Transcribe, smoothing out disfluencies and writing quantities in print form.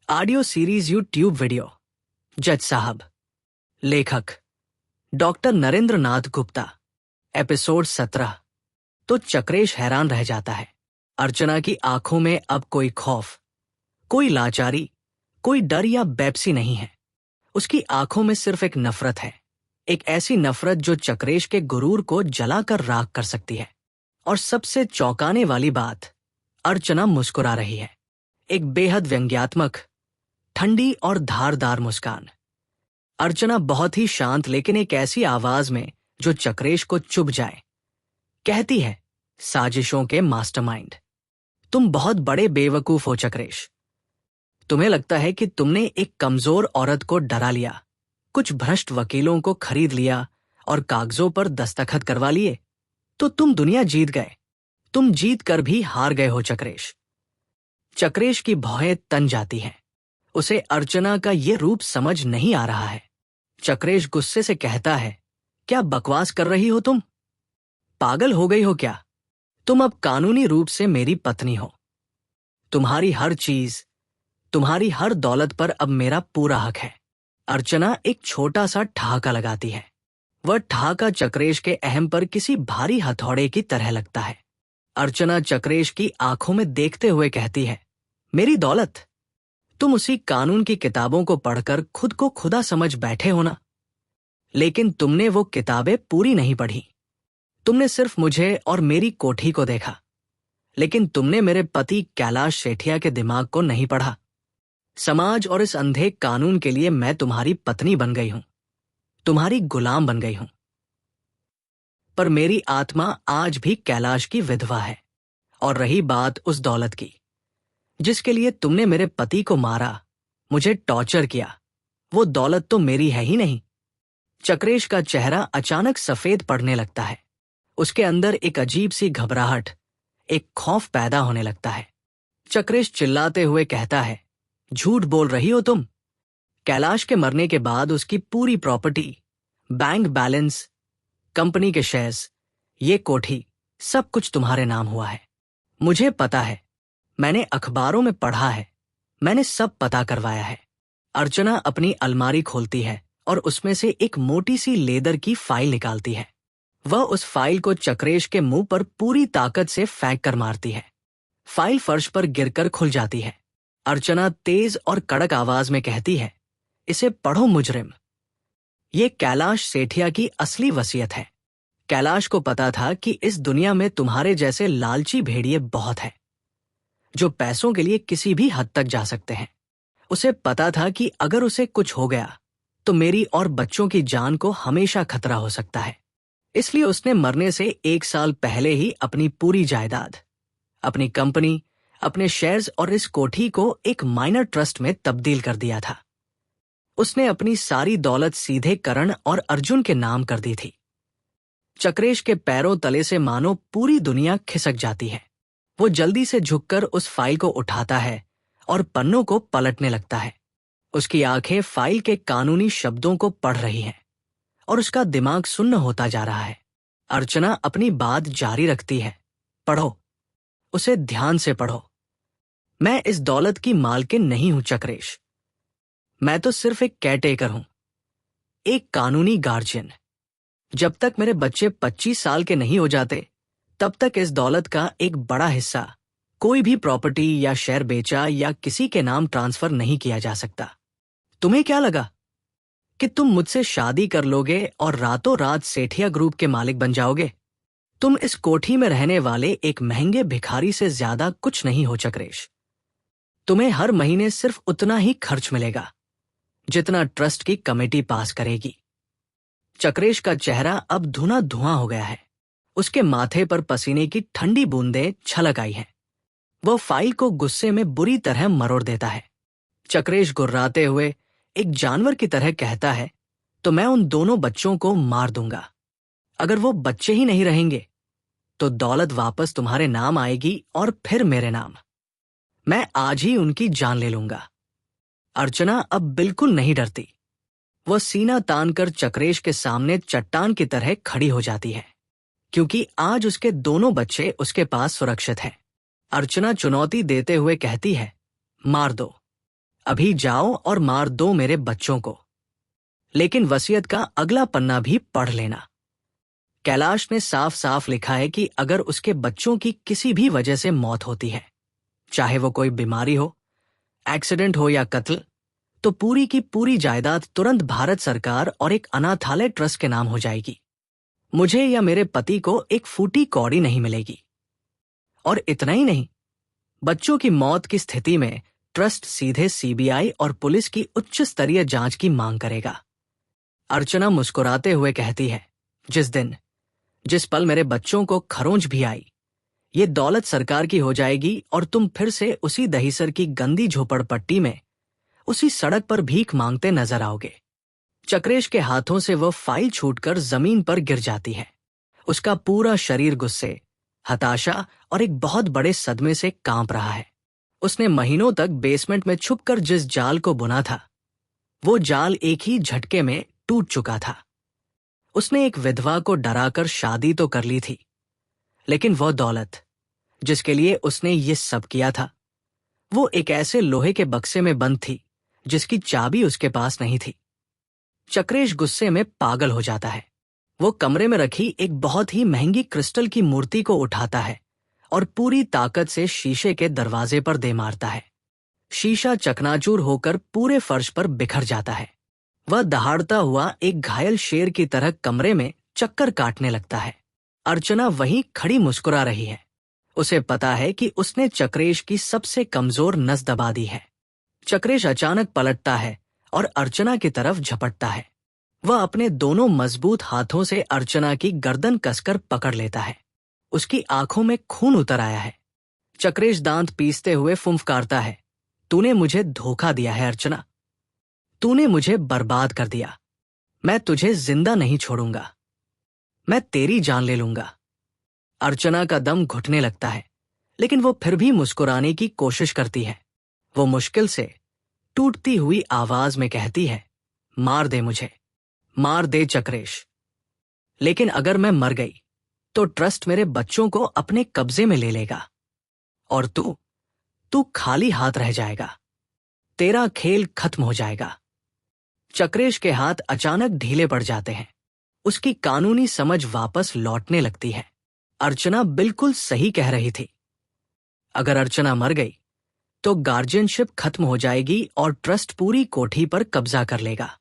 Audio series YouTube video. जज साहब। लेखक डॉक्टर नरेंद्र नाथ गुप्ता। एपिसोड 17। तो चक्रेश हैरान रह जाता है। अर्चना की आंखों में अब कोई खौफ, कोई लाचारी, कोई डर या बेबसी नहीं है। उसकी आंखों में सिर्फ एक नफरत है, एक ऐसी नफरत जो चक्रेश के गुरूर को जलाकर राख कर सकती है। और सबसे चौंकाने वाली बात, अर्चना मुस्कुरा रही है, एक बेहद व्यंग्यात्मक, ठंडी और धारदार मुस्कान। अर्चना बहुत ही शांत लेकिन एक ऐसी आवाज में जो चक्रेश को चुभ जाए, कहती है, साजिशों के मास्टरमाइंड, तुम बहुत बड़े बेवकूफ हो चक्रेश। तुम्हें लगता है कि तुमने एक कमजोर औरत को डरा लिया, कुछ भ्रष्ट वकीलों को खरीद लिया और कागजों पर दस्तखत करवा लिए तो तुम दुनिया जीत गए। तुम जीत कर भी हार गए हो चक्रेश। चक्रेश की भौहें तन जाती हैं। उसे अर्चना का ये रूप समझ नहीं आ रहा है। चक्रेश गुस्से से कहता है, क्या बकवास कर रही हो तुम? पागल हो गई हो क्या? तुम अब कानूनी रूप से मेरी पत्नी हो। तुम्हारी हर चीज, तुम्हारी हर दौलत पर अब मेरा पूरा हक है। अर्चना एक छोटा सा ठहाका लगाती है। वह ठहाका चक्रेश के अहम पर किसी भारी हथौड़े की तरह लगता है। अर्चना चक्रेश की आंखों में देखते हुए कहती है, मेरी दौलत? तुम उसी कानून की किताबों को पढ़कर खुद को खुदा समझ बैठे हो ना? लेकिन तुमने वो किताबें पूरी नहीं पढ़ी। तुमने सिर्फ मुझे और मेरी कोठी को देखा, लेकिन तुमने मेरे पति कैलाश सेठिया के दिमाग को नहीं पढ़ा। समाज और इस अंधे कानून के लिए मैं तुम्हारी पत्नी बन गई हूं, तुम्हारी गुलाम बन गई हूं। पर मेरी आत्मा आज भी कैलाश की विधवा है। और रही बात उस दौलत की जिसके लिए तुमने मेरे पति को मारा, मुझे टॉर्चर किया, वो दौलत तो मेरी है ही नहीं। चक्रेश का चेहरा अचानक सफेद पड़ने लगता है। उसके अंदर एक अजीब सी घबराहट, एक खौफ पैदा होने लगता है। चक्रेश चिल्लाते हुए कहता है, झूठ बोल रही हो तुम। कैलाश के मरने के बाद उसकी पूरी प्रॉपर्टी, बैंक बैलेंस, कंपनी के शेयर्स, ये कोठी, सब कुछ तुम्हारे नाम हुआ है। मुझे पता है, मैंने अखबारों में पढ़ा है, मैंने सब पता करवाया है। अर्चना अपनी अलमारी खोलती है और उसमें से एक मोटी सी लेदर की फाइल निकालती है। वह उस फाइल को चक्रेश के मुंह पर पूरी ताकत से फेंक कर मारती है। फाइल फर्श पर गिरकर खुल जाती है। अर्चना तेज और कड़क आवाज में कहती है, इसे पढ़ो मुजरिम। ये कैलाश सेठिया की असली वसीयत है। कैलाश को पता था कि इस दुनिया में तुम्हारे जैसे लालची भेड़िए बहुत हैं, जो पैसों के लिए किसी भी हद तक जा सकते हैं। उसे पता था कि अगर उसे कुछ हो गया तो मेरी और बच्चों की जान को हमेशा खतरा हो सकता है। इसलिए उसने मरने से 1 साल पहले ही अपनी पूरी जायदाद, अपनी कंपनी, अपने शेयर्स और इस कोठी को एक माइनर ट्रस्ट में तब्दील कर दिया था। उसने अपनी सारी दौलत सीधे करण और अर्जुन के नाम कर दी थी। चक्रेश के पैरों तले से मानो पूरी दुनिया खिसक जाती है। वो जल्दी से झुककर उस फाइल को उठाता है और पन्नों को पलटने लगता है। उसकी आंखें फाइल के कानूनी शब्दों को पढ़ रही हैं और उसका दिमाग सुन्न होता जा रहा है। अर्चना अपनी बात जारी रखती है, पढ़ो, उसे ध्यान से पढ़ो। मैं इस दौलत की मालकिन नहीं हूं चक्रेश। मैं तो सिर्फ एक केयरटेकर हूं, एक कानूनी गार्जियन। जब तक मेरे बच्चे 25 साल के नहीं हो जाते, तब तक इस दौलत का एक बड़ा हिस्सा, कोई भी प्रॉपर्टी या शेयर बेचा या किसी के नाम ट्रांसफर नहीं किया जा सकता। तुम्हें क्या लगा कि तुम मुझसे शादी कर लोगे और रातों रात सेठिया ग्रुप के मालिक बन जाओगे? तुम इस कोठी में रहने वाले एक महंगे भिखारी से ज्यादा कुछ नहीं हो चक्रेश। तुम्हें हर महीने सिर्फ उतना ही खर्च मिलेगा जितना ट्रस्ट की कमेटी पास करेगी। चक्रेश का चेहरा अब धुना धुआं हो गया है। उसके माथे पर पसीने की ठंडी बूंदें छलक आई हैं। वह फाइल को गुस्से में बुरी तरह मरोड़ देता है। चक्रेश गुर्राते हुए एक जानवर की तरह कहता है, तो मैं उन दोनों बच्चों को मार दूंगा। अगर वो बच्चे ही नहीं रहेंगे तो दौलत वापस तुम्हारे नाम आएगी और फिर मेरे नाम। मैं आज ही उनकी जान ले लूंगा। अर्चना अब बिल्कुल नहीं डरती। वह सीना तानकर चक्रेश के सामने चट्टान की तरह खड़ी हो जाती है, क्योंकि आज उसके दोनों बच्चे उसके पास सुरक्षित हैं। अर्चना चुनौती देते हुए कहती है, मार दो। अभी जाओ और मार दो मेरे बच्चों को, लेकिन वसीयत का अगला पन्ना भी पढ़ लेना। कैलाश ने साफ साफ लिखा है कि अगर उसके बच्चों की किसी भी वजह से मौत होती है, चाहे वो कोई बीमारी हो, एक्सीडेंट हो या कत्ल, तो पूरी की पूरी जायदाद तुरंत भारत सरकार और एक अनाथालय ट्रस्ट के नाम हो जाएगी। मुझे या मेरे पति को एक फूटी कौड़ी नहीं मिलेगी। और इतना ही नहीं, बच्चों की मौत की स्थिति में ट्रस्ट सीधे सीबीआई और पुलिस की उच्च स्तरीय जांच की मांग करेगा। अर्चना मुस्कुराते हुए कहती है, जिस पल मेरे बच्चों को खरोंच भी आई, ये दौलत सरकार की हो जाएगी और तुम फिर से उसी दहीसर की गंदी झोपड़पट्टी में, उसी सड़क पर भीख मांगते नजर आओगे। चक्रेश के हाथों से वह फाइल छूटकर जमीन पर गिर जाती है। उसका पूरा शरीर गुस्से, हताशा और एक बहुत बड़े सदमे से कांप रहा है। उसने महीनों तक बेसमेंट में छुपकर जिस जाल को बुना था, वो जाल एक ही झटके में टूट चुका था। उसने एक विधवा को डराकर शादी तो कर ली थी, लेकिन वह दौलत जिसके लिए उसने ये सब किया था, वो एक ऐसे लोहे के बक्से में बंद थी जिसकी चाबी उसके पास नहीं थी। चक्रेश गुस्से में पागल हो जाता है। वो कमरे में रखी एक बहुत ही महंगी क्रिस्टल की मूर्ति को उठाता है और पूरी ताकत से शीशे के दरवाजे पर दे मारता है। शीशा चकनाचूर होकर पूरे फर्श पर बिखर जाता है। वह दहाड़ता हुआ एक घायल शेर की तरह कमरे में चक्कर काटने लगता है। अर्चना वहीं खड़ी मुस्कुरा रही है। उसे पता है कि उसने चक्रेश की सबसे कमजोर नस दबा दी है। चक्रेश अचानक पलटता है और अर्चना की तरफ झपटता है। वह अपने दोनों मजबूत हाथों से अर्चना की गर्दन कसकर पकड़ लेता है। उसकी आंखों में खून उतर आया है। चक्रेश दांत पीसते हुए फुंफकारता है, तूने मुझे धोखा दिया है अर्चना। तूने मुझे बर्बाद कर दिया। मैं तुझे जिंदा नहीं छोड़ूंगा। मैं तेरी जान ले लूंगा। अर्चना का दम घुटने लगता है, लेकिन वो फिर भी मुस्कुराने की कोशिश करती है। वो मुश्किल से टूटती हुई आवाज में कहती है, मार दे मुझे, मार दे चक्रेश। लेकिन अगर मैं मर गई तो ट्रस्ट मेरे बच्चों को अपने कब्जे में ले लेगा और तू खाली हाथ रह जाएगा। तेरा खेल खत्म हो जाएगा। चक्रेश के हाथ अचानक ढीले पड़ जाते हैं। उसकी कानूनी समझ वापस लौटने लगती है। अर्चना बिल्कुल सही कह रही थी। अगर अर्चना मर गई तो गार्जियनशिप खत्म हो जाएगी और ट्रस्ट पूरी कोठी पर कब्जा कर लेगा।